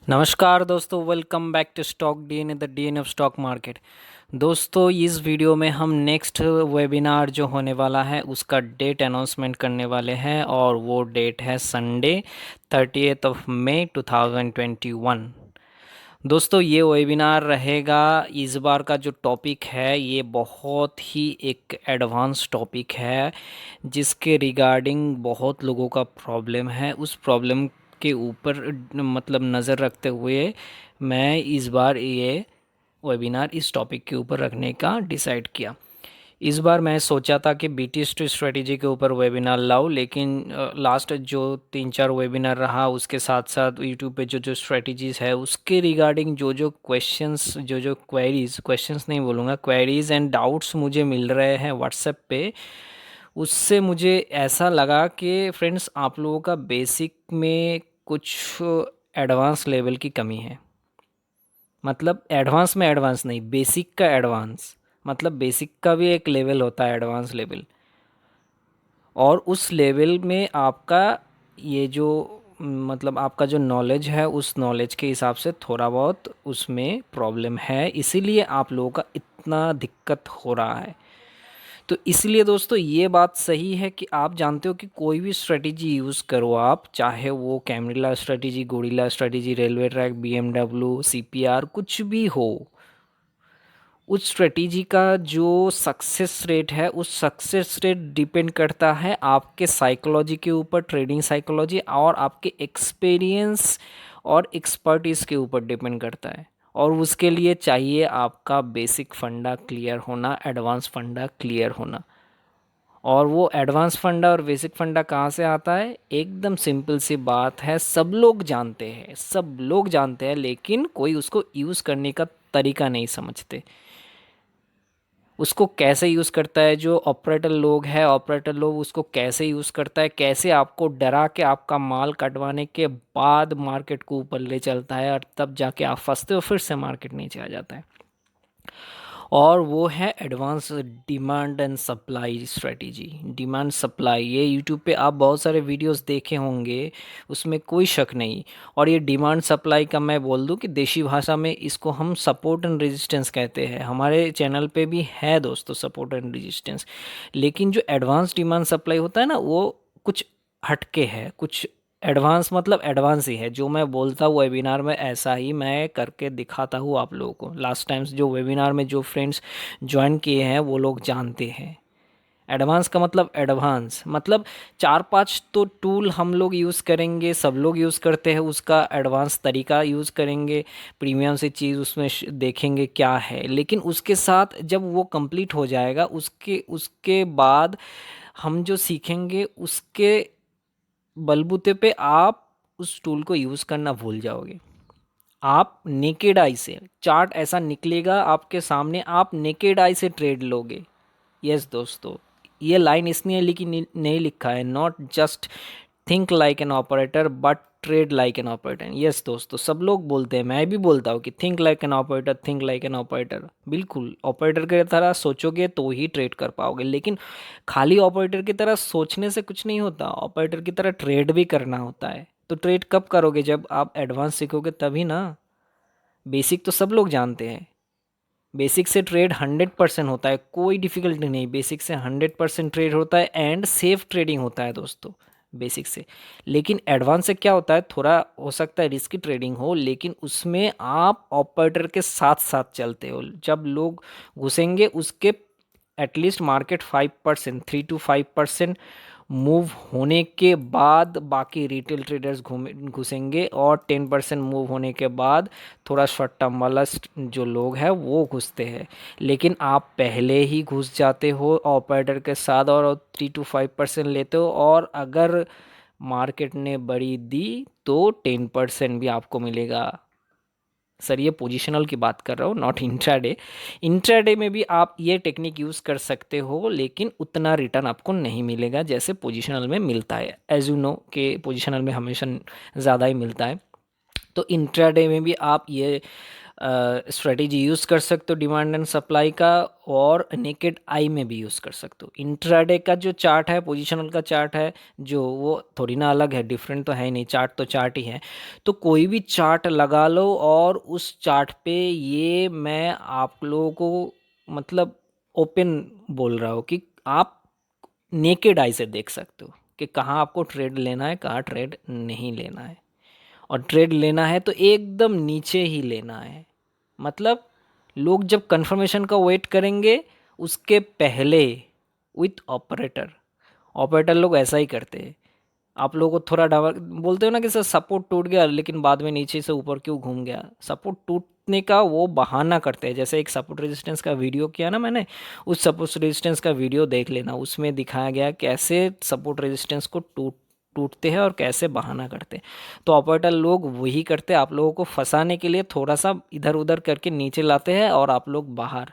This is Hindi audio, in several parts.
नमस्कार दोस्तों, welcome back to stock DNA the DNA of stock market. दोस्तों, इस वीडियो में हम नेक्स्ट वेबिनार जो होने वाला है उसका डेट अनाउंसमेंट करने वाले हैं और वो डेट है संडे 30 मई 2021। दोस्तों, ये वेबिनार रहेगा। इस बार का जो टॉपिक है ये बहुत ही एक एडवांस टॉपिक है जिसके रिगार्डिंग बहुत लोगों का प्रॉब्लम है। उस प्रॉब्लम के ऊपर मतलब नज़र रखते हुए मैं इस बार ये वेबिनार इस टॉपिक के ऊपर रखने का डिसाइड किया। इस बार मैं सोचा था कि बीटीएस टू स्ट्रेटेजी के ऊपर वेबिनार लाऊं, लेकिन लास्ट जो 3-4 वेबिनार रहा उसके साथ साथ यूट्यूब पे जो जो स्ट्रेटजीज़ है उसके रिगार्डिंग जो जो क्वेश्चंस जो जो क्वेश्चंस नहीं बोलूँगा, क्वेरीज एंड डाउट्स मुझे मिल रहे हैं व्हाट्सएप पे। उससे मुझे ऐसा लगा कि फ्रेंड्स, आप लोगों का बेसिक में कुछ एडवांस लेवल की कमी है। मतलब एडवांस में एडवांस नहीं, बेसिक का एडवांस। मतलब बेसिक का भी एक लेवल होता है, एडवांस लेवल। और उस लेवल में आपका ये जो मतलब आपका जो नॉलेज है उस नॉलेज के हिसाब से थोड़ा बहुत उसमें प्रॉब्लम है, इसीलिए आप लोगों का इतना दिक्कत हो रहा है। तो इसलिए दोस्तों, ये बात सही है कि आप जानते हो कि कोई भी स्ट्रेटेजी यूज़ करो आप, चाहे वो camarilla strategy, gorilla strategy, railway track, BMW, CPR, कुछ भी हो, उस स्ट्रेटेजी का जो सक्सेस रेट है उस सक्सेस रेट डिपेंड करता है आपके साइकोलॉजी के ऊपर, ट्रेडिंग साइकोलॉजी, और आपके एक्सपीरियंस और एक्सपर्टीज़ के ऊपर डिपेंड करता है। और उसके लिए चाहिए आपका बेसिक फंडा क्लियर होना, एडवांस फंडा क्लियर होना। और वो एडवांस फंडा और बेसिक फंडा कहाँ से आता है? एकदम सिंपल सी बात है, सब लोग जानते हैं, सब लोग जानते हैं, लेकिन कोई उसको यूज़ करने का तरीका नहीं समझते। उसको कैसे यूज़ करता है जो ऑपरेटर लोग हैं, ऑपरेटर लोग उसको कैसे यूज़ करता है, कैसे आपको डरा के आपका माल कटवाने के बाद मार्केट को ऊपर ले चलता है और तब जाके आप फंसते हो, फिर से मार्केट नीचे आ जाता है। और वो है advance demand and supply strategy. Demand supply, ये यूट्यूब पे आप बहुत सारे वीडियोस देखे होंगे, उसमें कोई शक नहीं। और ये डिमांड सप्लाई का मैं बोल दूं कि देशी भाषा में इसको हम सपोर्ट एंड रेजिस्टेंस कहते हैं। हमारे चैनल पे भी है दोस्तों सपोर्ट एंड रेजिस्टेंस। लेकिन जो एडवांस डिमांड सप्लाई होता है ना, वो कुछ हटके है, कुछ एडवांस, मतलब एडवांस ही है। जो मैं बोलता हूँ वेबिनार में ऐसा ही मैं करके दिखाता हूँ आप लोगों को। लास्ट टाइम्स जो वेबिनार में जो फ्रेंड्स ज्वाइन किए हैं वो लोग जानते हैं। एडवांस का मतलब एडवांस मतलब 4-5 तो टूल हम लोग यूज़ करेंगे, सब लोग यूज़ करते हैं, उसका एडवांस तरीका यूज़ करेंगे, प्रीमियम से चीज़ उसमें देखेंगे क्या है। लेकिन उसके साथ जब वो कंप्लीट हो जाएगा उसके उसके बाद हम जो सीखेंगे उसके बलबूते पे आप उस टूल को यूज़ करना भूल जाओगे। आप नेकेड आई से चार्ट ऐसा निकलेगा आपके सामने, आप नेकेड आई से ट्रेड लोगे। यस दोस्तों, ये लाइन इसलिए लिखी नहीं लिखा है, not just think like an operator but trade like an operator. Yes दोस्तों, सब लोग बोलते हैं, मैं भी बोलता हूँ कि think like an operator, think like an operator. बिल्कुल ऑपरेटर की तरह सोचोगे तो ही ट्रेड कर पाओगे, लेकिन खाली ऑपरेटर की तरह सोचने से कुछ नहीं होता, ऑपरेटर की तरह ट्रेड भी करना होता है। तो ट्रेड कब करोगे? जब आप एडवांस सीखोगे तभी ना। बेसिक तो सब लोग जानते हैं, बेसिक से ट्रेड 100% होता है, कोई डिफिकल्टी नहीं। बेसिक से 100% ट्रेड होता है एंड सेफ ट्रेडिंग होता है दोस्तों, बेसिक से। लेकिन एडवांस से क्या होता है, थोड़ा हो सकता है रिस्की ट्रेडिंग हो, लेकिन उसमें आप ऑपरेटर के साथ साथ चलते हो। जब लोग घुसेंगे उसके एटलीस्ट मार्केट 5%, 3 to 5% मूव होने के बाद बाकी रिटेल ट्रेडर्स घुसेंगे, और 10% मूव होने के बाद थोड़ा शॉर्ट टर्म वाला जो लोग हैं वो घुसते हैं। लेकिन आप पहले ही घुस जाते हो ऑपरेटर के साथ और 3 to 5% लेते हो, और अगर मार्केट ने बड़ी दी तो 10% भी आपको मिलेगा। सर, ये पोजिशनल की बात कर रहा हूँ, नॉट इंट्राडे। इंट्राडे में भी आप ये टेक्निक यूज़ कर सकते हो, लेकिन उतना रिटर्न आपको नहीं मिलेगा जैसे पोजिशनल में मिलता है। एज यू नो कि पोजिशनल में हमेशा ज़्यादा ही मिलता है। तो इंट्राडे में भी आप ये स्ट्रेटेजी यूज़ कर सकते हो डिमांड एंड सप्लाई का, और नेकेड आई में भी यूज़ कर सकते हो। इंट्राडे का जो चार्ट है, पोजिशनल का चार्ट है जो, वो थोड़ी ना अलग है, डिफरेंट तो है ही नहीं, चार्ट तो चार्ट ही है। तो कोई भी चार्ट लगा लो और उस चार्ट पे ये मैं आप लोगों को मतलब ओपन बोल रहा हूँ कि आप नेकेड आई से देख सकते हो कि कहाँ आपको ट्रेड लेना है, कहाँ ट्रेड नहीं लेना है। और ट्रेड लेना है तो एकदम नीचे ही लेना है। मतलब लोग जब कंफर्मेशन का वेट करेंगे उसके पहले, विथ ऑपरेटर, ऑपरेटर लोग ऐसा ही करते हैं। आप लोगों को थोड़ा डाउन बोलते हो ना कि सर सपोर्ट टूट गया लेकिन बाद में नीचे से ऊपर क्यों घूम गया, सपोर्ट टूटने का वो बहाना करते हैं। जैसे एक सपोर्ट रेजिस्टेंस का वीडियो किया ना मैंने, उस सपोर्ट रेजिस्टेंस का वीडियो देख लेना, उसमें दिखाया गया कैसे सपोर्ट रेजिस्टेंस को टूटते हैं और कैसे बहाना करते हैं। तो ऑपरेटर लोग वही करते हैं, आप लोगों को फंसाने के लिए थोड़ा सा इधर उधर करके नीचे लाते हैं और आप लोग बाहर।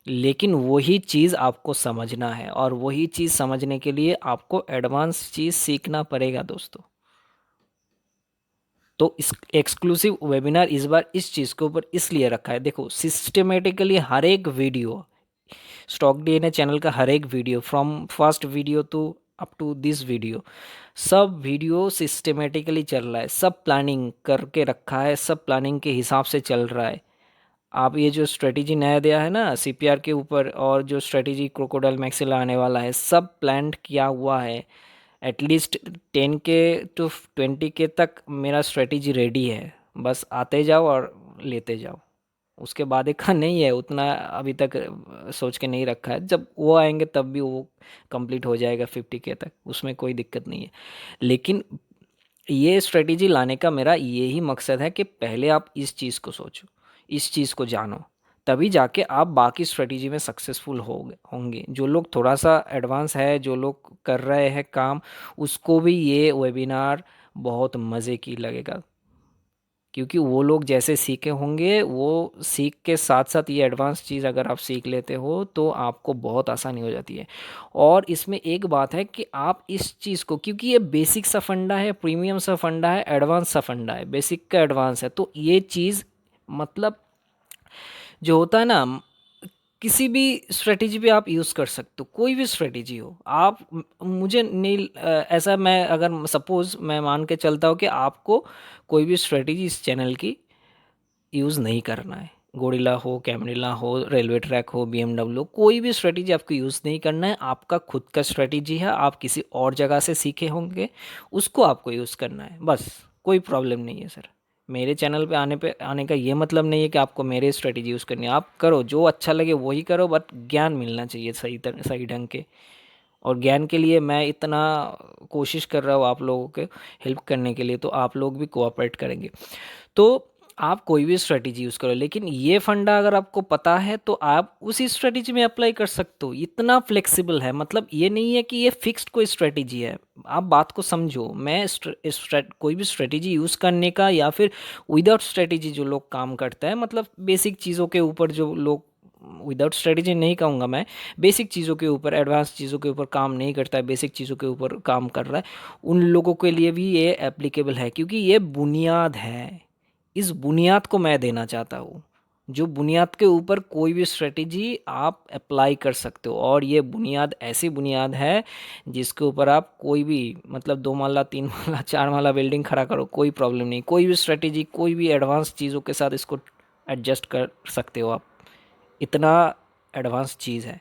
लेकिन वही चीज़ आपको समझना है, और वही चीज़ समझने के लिए आपको एडवांस चीज़ सीखना पड़ेगा दोस्तों। तो इस एक्सक्लूसिव वेबिनार इस बार इस चीज़ के ऊपर इसलिए रखा है, देखो सिस्टमेटिकली हर एक वीडियो, स्टॉक डीएनए चैनल का हर एक video, from first video to up to this video, सब वीडियो सिस्टमेटिकली चल रहा है, सब प्लानिंग करके रखा है, सब प्लानिंग के हिसाब से चल रहा है। आप ये जो स्ट्रेटेजी नया दिया है ना सीपीआर के ऊपर, और जो स्ट्रेटेजी क्रोकोडाइल मैक्सिला आने वाला है, सब प्लान किया हुआ है। एटलीस्ट 10K to 20K तक मेरा स्ट्रेटेजी रेडी है, बस आते जाओ और लेते जाओ। उसके बाद एक का नहीं है उतना, अभी तक सोच के नहीं रखा है, जब वो आएंगे तब भी वो कंप्लीट हो जाएगा 50K तक, उसमें कोई दिक्कत नहीं है। लेकिन ये स्ट्रेटेजी लाने का मेरा यही मकसद है कि पहले आप इस चीज़ को सोचो, इस चीज़ को जानो, तभी जाके आप बाकी स्ट्रेटेजी में सक्सेसफुल होंगे। जो लोग थोड़ा सा एडवांस है, जो लोग कर रहे हैं काम, उसको भी ये वेबिनार बहुत मज़े की लगेगा, क्योंकि वो लोग जैसे सीखे होंगे, वो सीख के साथ साथ ये एडवांस चीज़ अगर आप सीख लेते हो तो आपको बहुत आसानी हो जाती है। और इसमें एक बात है कि आप इस चीज़ को, क्योंकि ये बेसिक सा फंडा है, प्रीमियम सा फंडा है, एडवांस सा फंडा है, बेसिक का एडवांस है, तो ये चीज़ मतलब जो होता है ना, किसी भी स्ट्रेटेजी पे आप यूज़ कर सकते हो, कोई भी स्ट्रेटेजी हो आप, मुझे नहीं ऐसा, मैं अगर सपोज़ मैं मान के चलता हूँ कि आपको कोई भी स्ट्रेटेजी इस चैनल की यूज़ नहीं करना है, गोरिल्ला हो, कैमरिला हो, रेलवे ट्रैक हो, बीएमडब्ल्यू, कोई भी स्ट्रेटेजी आपको यूज़ नहीं करना है। आपका खुद का स्ट्रेटेजी है, आप किसी और जगह से सीखे होंगे, उसको आपको यूज़ करना है, बस। कोई प्रॉब्लम नहीं है सर। मेरे चैनल पे आने का ये मतलब नहीं है कि आपको मेरे स्ट्रेटेजी यूज़ करनी है, आप करो जो अच्छा लगे वही करो, बट ज्ञान मिलना चाहिए सही ढंग के। और ज्ञान के लिए मैं इतना कोशिश कर रहा हूँ आप लोगों के हेल्प करने के लिए, तो आप लोग भी कोऑपरेट करेंगे। तो आप कोई भी स्ट्रेटेजी यूज़ करो, लेकिन ये फंडा अगर आपको पता है तो आप उसी स्ट्रेटेजी में अप्लाई कर सकते हो। इतना फ्लेक्सिबल है, मतलब ये नहीं है कि ये फिक्स्ड कोई स्ट्रेटेजी है। आप बात को समझो, मैं कोई भी स्ट्रेटेजी यूज़ करने का, या फिर विदाउट स्ट्रेटेजी जो लोग काम करते हैं, मतलब बेसिक चीज़ों के ऊपर जो लोग, विदाउट स्ट्रेटेजी नहीं कहूँगा मैं, बेसिक चीज़ों के ऊपर, एडवांस चीज़ों के ऊपर काम नहीं करता है, बेसिक चीज़ों के ऊपर काम कर रहा है, उन लोगों के लिए भी ये एप्लीकेबल है, क्योंकि ये बुनियाद है। इस बुनियाद को मैं देना चाहता हूँ, जो बुनियाद के ऊपर कोई भी स्ट्रेटेजी आप अप्लाई कर सकते हो। और ये बुनियाद ऐसी बुनियाद है जिसके ऊपर आप कोई भी, मतलब 2 माला 3 माला 4 माला बिल्डिंग खड़ा करो, कोई प्रॉब्लम नहीं। कोई भी स्ट्रेटेजी, कोई भी एडवांस चीज़ों के साथ इसको एडजस्ट कर सकते हो आप, इतना एडवांस चीज़ है।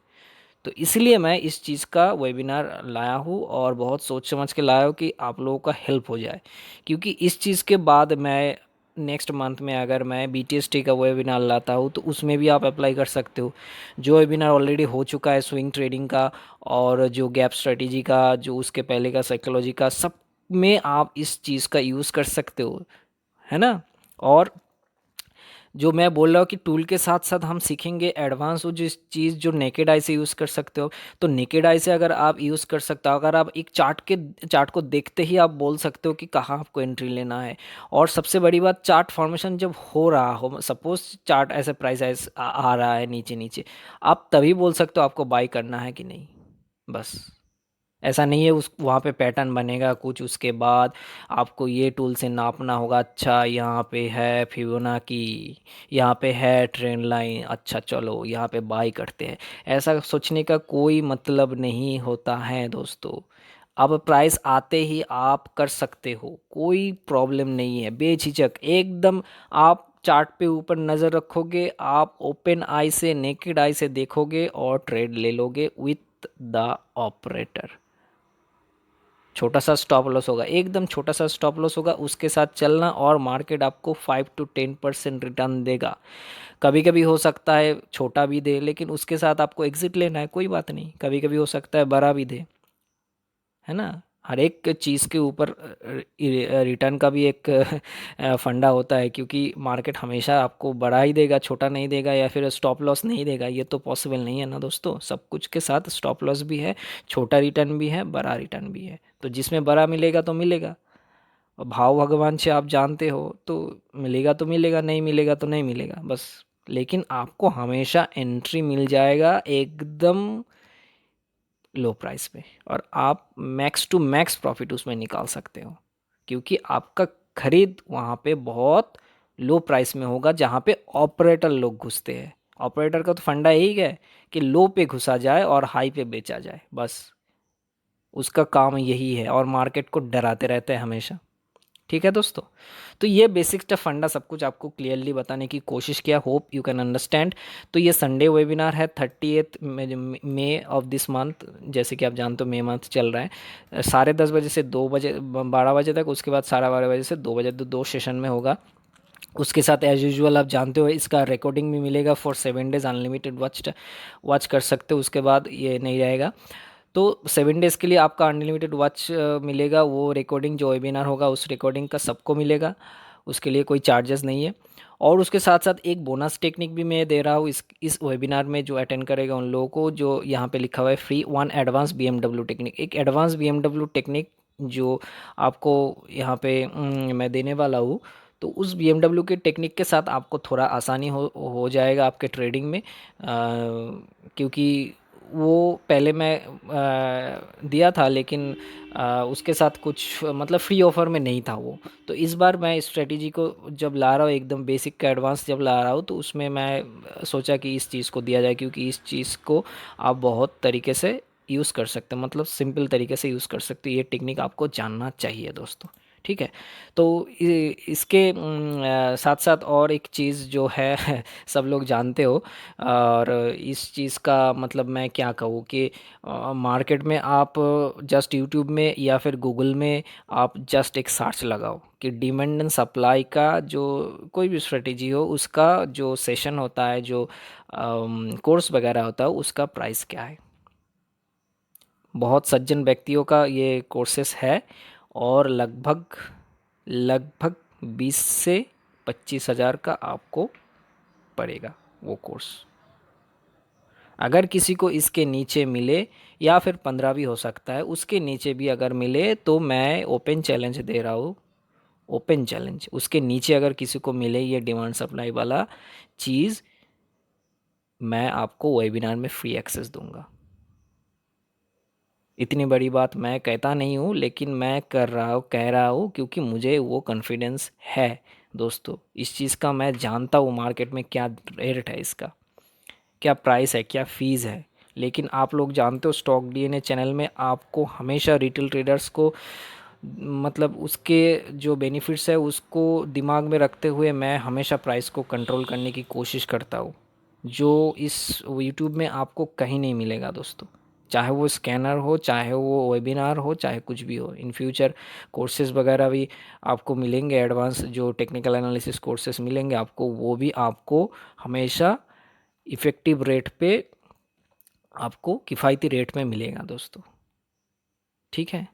तो इसलिए मैं इस चीज़ का वेबिनार लाया हूँ, और बहुत सोच समझ के लाया हूँ कि आप लोगों का हेल्प हो जाए। क्योंकि इस चीज़ के बाद मैं नेक्स्ट मंथ में अगर मैं BTST का वेबिनार लाता हूँ तो उसमें भी आप अप्लाई कर सकते हो। जो वेबिनार ऑलरेडी हो चुका है स्विंग ट्रेडिंग का, और जो गैप स्ट्रेटेजी का, जो उसके पहले का साइकोलॉजी का, सब में आप इस चीज़ का यूज़ कर सकते हो, है ना। और जो मैं बोल रहा हूँ कि टूल के साथ साथ हम सीखेंगे एडवांस, वो जिस चीज़ जो नेकेड आई से यूज़ कर सकते हो, तो नेकेड आई से अगर आप यूज़ कर सकते हो, अगर आप एक चार्ट को देखते ही आप बोल सकते हो कि कहाँ आपको एंट्री लेना है। और सबसे बड़ी बात, चार्ट फॉर्मेशन जब हो रहा हो, सपोज चार्ट ऐसे प्राइस ऐसे आ रहा है नीचे नीचे, आप तभी बोल सकते हो आपको बाई करना है कि नहीं, बस। ऐसा नहीं है उस वहाँ पे पैटर्न बनेगा कुछ, उसके बाद आपको ये टूल से नापना होगा, अच्छा यहाँ पे है फिबोनाकी, यहाँ पे है ट्रेंड लाइन, अच्छा चलो यहाँ पे बाई करते हैं। ऐसा सोचने का कोई मतलब नहीं होता है दोस्तों। अब प्राइस आते ही आप कर सकते हो, कोई प्रॉब्लम नहीं है, बेझिझक एकदम। आप चार्ट पे ऊपर नज़र रखोगे, आप ओपन आई से, नेकेड आई से देखोगे और ट्रेड ले लोगे विथ द ऑपरेटर। छोटा सा स्टॉप लॉस होगा, एकदम छोटा सा स्टॉप लॉस होगा, उसके साथ चलना और मार्केट आपको 5 to 10% रिटर्न देगा। कभी कभी हो सकता है छोटा भी दे, लेकिन उसके साथ आपको एग्जिट लेना है, कोई बात नहीं। कभी कभी हो सकता है बड़ा भी दे, है ना। हर एक चीज़ के ऊपर रिटर्न का भी एक फंडा होता है, क्योंकि मार्केट हमेशा आपको बड़ा ही देगा, छोटा नहीं देगा, या फिर स्टॉप लॉस नहीं देगा, ये तो पॉसिबल नहीं है ना दोस्तों। सब कुछ के साथ स्टॉप लॉस भी है, छोटा रिटर्न भी है, बड़ा रिटर्न भी है। तो जिसमें बड़ा मिलेगा तो मिलेगा, और भाव भगवान से आप जानते हो, तो मिलेगा तो मिलेगा, नहीं मिलेगा तो नहीं मिलेगा बस। लेकिन आपको हमेशा एंट्री मिल जाएगा एकदम लो प्राइस पे, और आप मैक्स टू मैक्स प्रॉफिट उसमें निकाल सकते हो, क्योंकि आपका खरीद वहाँ पे बहुत लो प्राइस में होगा जहाँ पे ऑपरेटर लोग घुसते हैं। ऑपरेटर का तो फंडा यही है कि लो पे घुसा जाए और हाई पे बेचा जाए, बस उसका काम यही है, और मार्केट को डराते रहते हैं हमेशा। ठीक है दोस्तों, तो ये बेसिक सा फंडा सब कुछ आपको क्लियरली बताने की कोशिश किया, होप यू कैन अंडरस्टैंड। तो ये संडे वेबिनार है 30th May of this month. जैसे कि आप जानते हो मई मंथ चल रहा है, 10:30 बजे से 2 बजे, 12 बजे तक, उसके बाद 12:30 बजे से 2 बजे, तो 2 सेशन में होगा। उसके साथ एज यूजुअल आप जानते हो इसका रिकॉर्डिंग भी मिलेगा फॉर 7 days अनलिमिटेड वॉच कर सकते हो, उसके बाद ये नहीं रहेगा। तो 7 डेज़ के लिए आपका अनलिमिटेड वॉच मिलेगा, वो रिकॉर्डिंग जो वेबिनार होगा उस रिकॉर्डिंग का सबको मिलेगा, उसके लिए कोई चार्जेस नहीं है। और उसके साथ साथ एक बोनस टेक्निक भी मैं दे रहा हूँ इस वेबिनार में, जो अटेंड करेगा उन लोगों को, जो यहाँ पे लिखा हुआ है फ्री 1 एडवांस BMW टेक्निक। एक एडवांस BMW टेक्निक जो आपको यहाँ पे मैं देने वाला हूँ। तो उस BMW के टेक्निक के साथ आपको थोड़ा आसानी हो जाएगा आपके ट्रेडिंग में, क्योंकि वो पहले मैं दिया था, लेकिन उसके साथ कुछ मतलब फ्री ऑफर में नहीं था वो। तो इस बार मैं स्ट्रेटेजी को जब ला रहा हूँ, एकदम बेसिक का एडवांस जब ला रहा हूँ, तो उसमें मैं सोचा कि इस चीज़ को दिया जाए, क्योंकि इस चीज़ को आप बहुत तरीके से यूज़ कर सकते हैं, मतलब सिंपल तरीके से यूज़ कर सकते हैं। ये टेक्निक आपको जानना चाहिए दोस्तों, ठीक है। तो इसके साथ साथ और एक चीज़ जो है सब लोग जानते हो, और इस चीज़ का मतलब मैं क्या कहूँ कि मार्केट में आप जस्ट यूट्यूब में या फिर गूगल में आप जस्ट एक सर्च लगाओ कि डिमांड एंड सप्लाई का जो कोई भी स्ट्रेटेजी हो, उसका जो सेशन होता है, जो कोर्स वगैरह होता है, उसका प्राइस क्या है। बहुत सज्जन व्यक्तियों का ये कोर्सेस है, और लगभग लगभग 20 से 25 हज़ार का आपको पड़ेगा वो कोर्स। अगर किसी को इसके नीचे मिले, या फिर 15 भी हो सकता है, उसके नीचे भी अगर मिले, तो मैं ओपन चैलेंज दे रहा हूँ। ओपन चैलेंज, उसके नीचे अगर किसी को मिले ये डिमांड सप्लाई वाला चीज़, मैं आपको वेबिनार में फ्री एक्सेस दूंगा। इतनी बड़ी बात मैं कहता नहीं हूँ, लेकिन मैं कह रहा हूँ क्योंकि मुझे वो कॉन्फिडेंस है दोस्तों। इस चीज़ का मैं जानता हूँ मार्केट में क्या रेट है इसका, क्या प्राइस है, क्या फ़ीस है। लेकिन आप लोग जानते हो स्टॉक डीएनए चैनल में आपको हमेशा रिटेल ट्रेडर्स को, मतलब उसके जो बेनिफिट्स है उसको दिमाग में रखते हुए मैं हमेशा प्राइस को कंट्रोल करने की कोशिश करता हूँ, जो इस यूट्यूब में आपको कहीं नहीं मिलेगा दोस्तों। चाहे वो स्कैनर हो, चाहे वो वेबिनार हो, चाहे कुछ भी हो। इन फ्यूचर कोर्सेज़ वगैरह भी आपको मिलेंगे, एडवांस जो टेक्निकल एनालिसिस कोर्सेज मिलेंगे आपको, वो भी आपको हमेशा इफ़ेक्टिव रेट पे, आपको किफ़ायती रेट में मिलेगा दोस्तों, ठीक है।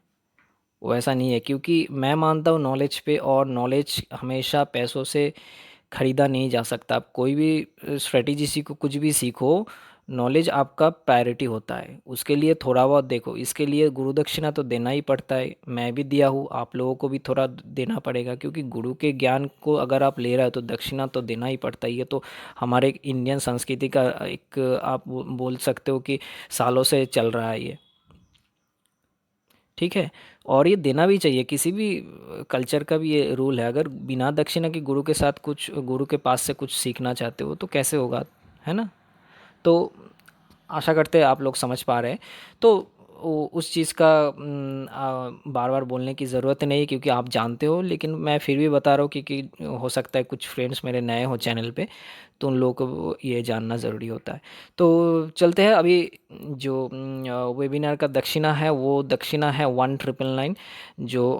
वो ऐसा नहीं है, क्योंकि मैं मानता हूँ नॉलेज पे, और नॉलेज हमेशा पैसों से ख़रीदा नहीं जा सकता। आप कोई भी स्ट्रेटेजी सीखो, कुछ भी सीखो, नॉलेज आपका प्रायोरिटी होता है। उसके लिए थोड़ा बहुत देखो, इसके लिए गुरु दक्षिणा तो देना ही पड़ता है। मैं भी दिया हूँ, आप लोगों को भी थोड़ा देना पड़ेगा, क्योंकि गुरु के ज्ञान को अगर आप ले रहे हो तो दक्षिणा तो देना ही पड़ता है। ये तो हमारे इंडियन संस्कृति का एक, आप बोल सकते हो कि सालों से चल रहा है ये। ठीक है। और ये देना भी चाहिए, किसी भी कल्चर का भी ये रूल है। अगर बिना दक्षिणा के गुरु के साथ कुछ, गुरु के पास से कुछ सीखना चाहते हो तो कैसे होगा, है ना। तो आशा करते हैं आप लोग समझ पा रहे हैं। तो उस चीज़ का बार बार बोलने की ज़रूरत नहीं है क्योंकि आप जानते हो, लेकिन मैं फिर भी बता रहा हूँ क्योंकि हो सकता है कुछ फ्रेंड्स मेरे नए हो चैनल पे, तो उन लोगों को ये जानना ज़रूरी होता है। तो चलते हैं अभी। जो वेबिनार का दक्षिणा है वो दक्षिणा है 1999, जो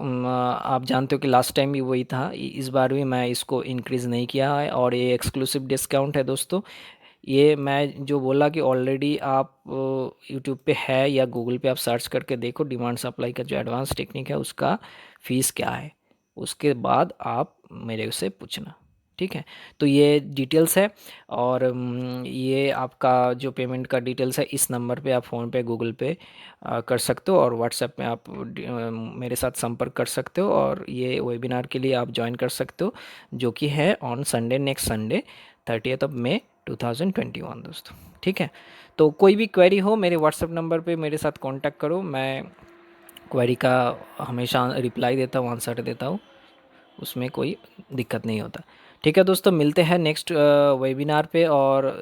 आप जानते हो कि लास्ट टाइम भी वही था, इस बार भी मैं इसको इंक्रीज़ नहीं किया है और ये एक्सक्लूसिव डिस्काउंट है दोस्तों। ये मैं जो बोला कि ऑलरेडी आप यूट्यूब पे है या गूगल पे आप सर्च करके देखो, डिमांड सप्लाई का जो एडवांस टेक्निक है उसका फ़ीस क्या है, उसके बाद आप मेरे से पूछना, ठीक है। तो ये डिटेल्स है। और ये आपका जो पेमेंट का डिटेल्स है, इस नंबर पे आप फ़ोन पे गूगल पे कर सकते हो, और व्हाट्सएप में आप मेरे साथ संपर्क कर सकते हो, और ये वेबिनार के लिए आप ज्वाइन कर सकते हो, जो कि है ऑन संडे, नेक्स्ट संडे 30 मई 2021 दोस्तों, ठीक है। तो कोई भी क्वेरी हो मेरे व्हाट्सएप नंबर पे मेरे साथ कांटेक्ट करो, मैं क्वेरी का हमेशा रिप्लाई देता हूँ, आंसर देता हूँ, उसमें कोई दिक्कत नहीं होता। ठीक है दोस्तों, मिलते हैं नेक्स्ट वेबिनार पे और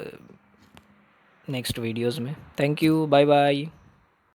नेक्स्ट वीडियोस में। Thank you, bye bye.